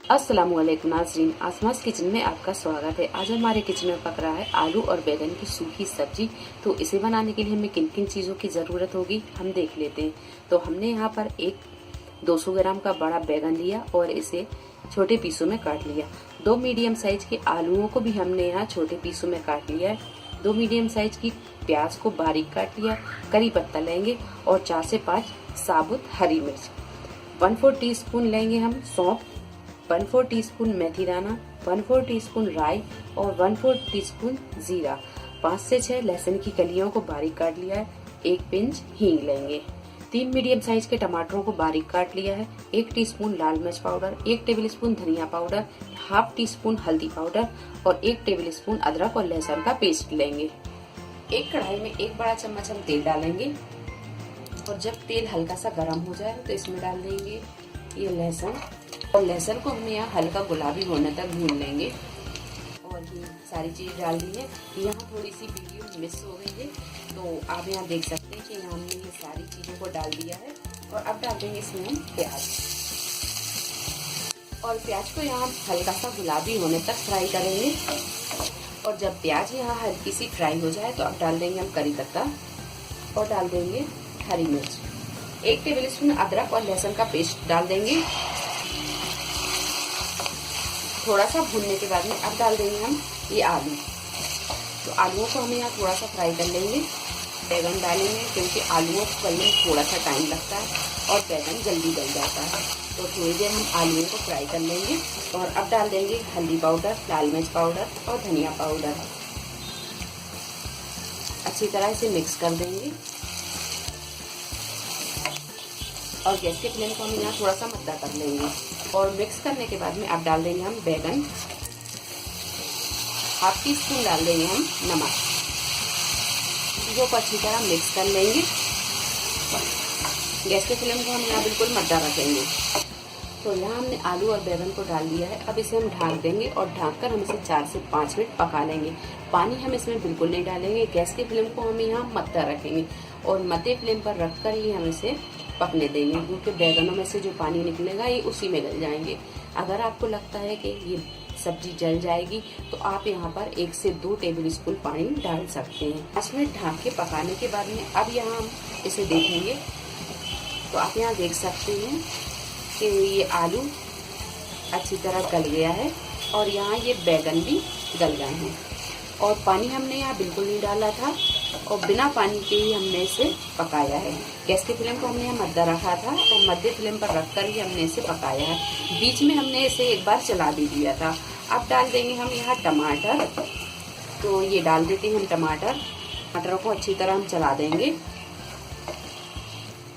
अस्सलामुअलैकुम नाज़रीन, आसमास किचन में आपका स्वागत है। आज हमारे किचन में पक रहा है आलू और बैगन की सूखी सब्जी। तो इसे बनाने के लिए हमें किन किन चीज़ों की ज़रूरत होगी हम देख लेते हैं। तो हमने यहाँ पर एक 200 ग्राम का बड़ा बैगन लिया और इसे छोटे पीसों में काट लिया। 2 मीडियम साइज के आलूओं को भी हमने यहाँ छोटे पीसों में काट लिया है। 2 मीडियम साइज की प्याज को बारीक काट लिया। करी पत्ता लेंगे और 4 से 5 साबुत हरी मिर्च। 1/4 टीस्पून लेंगे हम सौंफ, 1/4 टीस्पून मेथी दाना, 1/4 टीस्पून राई और 1/4 टीस्पून जीरा। 5 से 6 लहसुन की कलियों को बारीक काट लिया है। 1 पिंच हींग लेंगे। 3 मीडियम साइज के टमाटरों को बारीक काट लिया है। 1 टीस्पून लाल मिर्च पाउडर, 1 टेबलस्पून धनिया पाउडर, हाफ टीस्पून हल्दी पाउडर और 1 टेबलस्पून अदरक और लहसुन का पेस्ट लेंगे। एक कढ़ाई में 1 बड़ा चम्मच हम तेल डालेंगे और जब तेल हल्का सा गर्म हो जाए तो इसमें डाल देंगे ये लहसुन। और लहसुन को हमने यहाँ हल्का गुलाबी होने तक भून लेंगे। और ये सारी चीज़ डाल दी है। यहाँ थोड़ी सी वीडियो मिस हो गई है, तो आप यहाँ देख सकते हैं कि यहाँ हमने ये सारी चीज़ों को डाल दिया है। और अब डाल देंगे इसमें हम प्याज। और प्याज को यहाँ हल्का सा गुलाबी होने तक फ्राई करेंगे। और जब प्याज यहाँ हल्की सी फ्राई हो जाए तो अब डाल देंगे हम करी पत्ता और डाल देंगे हरी मिर्च। 1 टेबलस्पून अदरक और लहसुन का पेस्ट डाल देंगे। थोड़ा सा भूनने के बाद में अब डाल देंगे हम ये आलू। तो आलूओं को हमें यहाँ थोड़ा सा फ्राई कर लेंगे। बैगन डालेंगे क्योंकि आलूओं को गलने में थोड़ा सा टाइम लगता है और बैगन जल्दी गल जाता है। तो थोड़ी देर हम आलूओं को फ्राई कर लेंगे। और अब डाल देंगे हल्दी पाउडर, लाल मिर्च पाउडर और धनिया पाउडर। अच्छी तरह से मिक्स कर देंगे। और गैस के फ्लेम को हम यहाँ थोड़ा सा मद्दा कर लेंगे। और मिक्स करने के बाद में अब डाल देंगे हम बैगन। हाफ टी स्पून डाल देंगे हम नमक। चीज़ों को अच्छी तरह मिक्स कर लेंगे। गैस के फ्लेम को हम यहाँ बिल्कुल मद्दा रखेंगे। तो यहाँ हमने आलू और बैगन को डाल दिया है। अब इसे हम ढक देंगे और ढककर हम इसे 4 से 5 मिनट पका लेंगे। पानी हम इसमें बिल्कुल नहीं डालेंगे। गैस के फ्लेम को हम यहाँ मद्दा रखेंगे और मध्य फ्लेम पर रखकर ही हम इसे पकने देंगे, क्योंकि बैगनों में से जो पानी निकलेगा ये उसी में गल जाएंगे। अगर आपको लगता है कि ये सब्जी जल जाएगी तो आप यहाँ पर 1 से 2 टेबलस्पून पानी डाल सकते हैं। 5 मिनट ढक के पकाने के बाद में अब यहाँ हम इसे देखेंगे तो आप यहाँ देख सकते हैं कि ये आलू अच्छी तरह गल गया है और यहाँ ये बैगन भी गल गए हैं। और पानी हमने यहाँ बिल्कुल नहीं डाला था और बिना पानी के ही हमने इसे पकाया है। गैस के फ्लेम को हमने यहाँ मद्दा रखा था और मध्य फ्लेम पर रखकर ही हमने इसे पकाया है। बीच में हमने इसे एक बार चला भी दिया था। अब डाल देंगे हम यहाँ टमाटर। तो ये डाल देते हैं हम टमाटरों को अच्छी तरह हम चला देंगे।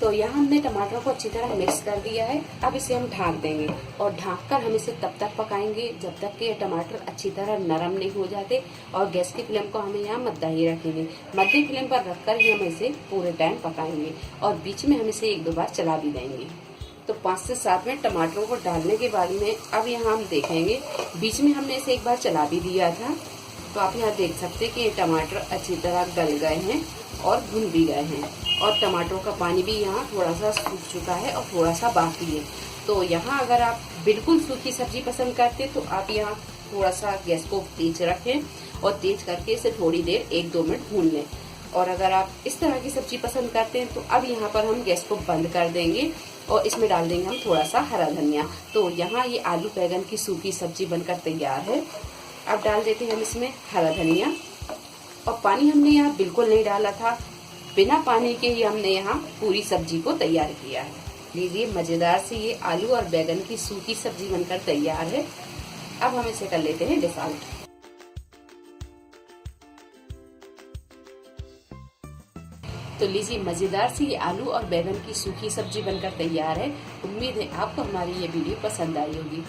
तो यहाँ हमने टमाटर को अच्छी तरह मिक्स कर दिया है। अब इसे हम ढक देंगे और ढककर हम इसे तब तक पकाएंगे जब तक कि टमाटर अच्छी तरह नरम नहीं हो जाते। और गैस की फ्लेम को हमें यहाँ मद्दा ही रखेंगे। मध्य फ्लेम पर रखकर ही हम इसे पूरे टाइम पकाएंगे और बीच में हम इसे 1-2 बार चला भी देंगे। तो 5 से 7 मिनट टमाटरों को डालने के बाद में अब यहाँ हम देखेंगे, बीच में हमने इसे एक बार चला भी दिया था। तो आप यहाँ देख सकते हैं कि टमाटर अच्छी तरह गल गए हैं और भुन भी गए हैं। और टमाटरों का पानी भी यहाँ थोड़ा सा सूख चुका है और थोड़ा सा बाकी है। तो यहाँ अगर आप बिल्कुल सूखी सब्जी पसंद करते तो आप यहाँ थोड़ा सा गैस को तेज रखें और तेज करके इसे थोड़ी देर 1-2 मिनट भून लें। और अगर आप इस तरह की सब्जी पसंद करते हैं तो अब यहाँ पर हम गैस को बंद कर देंगे और इसमें डाल देंगे हम थोड़ा सा हरा धनिया। तो यहाँ ये आलू बैगन की सूखी सब्जी बनकर तैयार है। अब डाल देते हैं हम इसमें हरा धनिया। और पानी हमने यहाँ बिल्कुल नहीं डाला था, बिना पानी के ही हमने यहाँ पूरी सब्जी को तैयार किया है। लीजिए, मजेदार से ये आलू और बैगन की सूखी सब्जी बनकर तैयार है। अब हम इसे कर लेते हैं डिश आउट। तो लीजिए, मजेदार से ये आलू और बैगन की सूखी सब्जी बनकर तैयार है। उम्मीद है आपको हमारी ये वीडियो पसंद आई होगी।